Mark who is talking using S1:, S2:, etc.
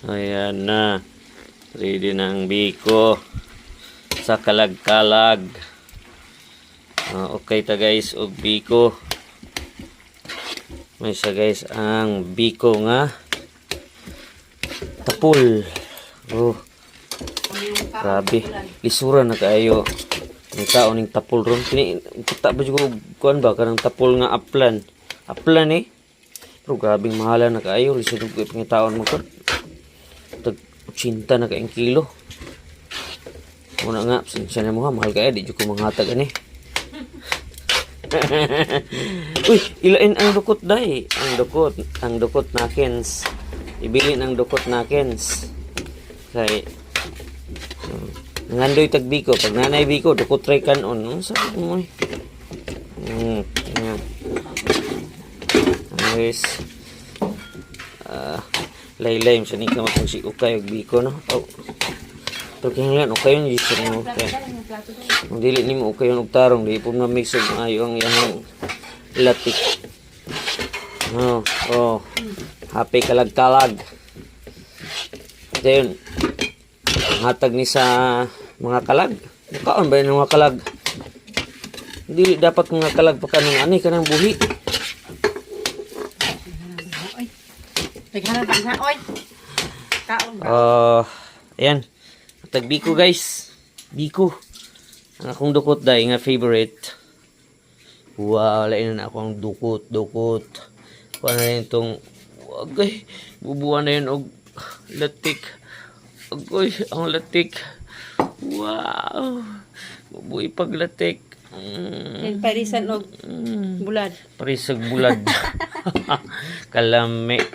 S1: Ayan na. Ready na ang biko. Sa kalag-kalag. Okay ta guys, og biko. May siya guys ang biko nga tapol. Oh. Grabe. Lisura na kaayo. Ang tao ning tapol ron. Kita ba juga kuan ba kanang tapol nga aplan. Aplan eh. Pero grabing mahala na kaayo. Lisod ko pangitaon mo kon. Tag 80 na kaayong kilo. Muna nga, siya na mo ha, mahal kaya, di ko manghatag ani. Uy, ilain ang dukot day. Ang dukot nakens. Ibili ng dukot nakens. Kay, nangandoy tag biko. Pag nanay biko, dukot try kanon. Sabi mo eh. Anyways, laylay, siya ni ka magpagsi ukay og biko, no? Oh. Pero kinahanglan okay yung gister mo. Kung dili nimo okay yung tarong, di po na-mix og maayo ang iyang latik. Happy kalag-kalag. Dayon, hatag ni sa mga kalag. Kaon ba yung mga kalag? Dili dapat mga kalag pa kanang ani kanang buhi.
S2: Tighanan na oy. Kaon ba?
S1: Ayan. Tag biko guys. Biko. Ang akong dukot dahil nga favorite. Wow, lain na akong dukot. Kuha na rin itong agay. Bubuan na yun og latik. Agay, ang latik. Wow. Bubuhay pag latik.
S2: Parisan og bulad.
S1: Parisag bulad. Kalame.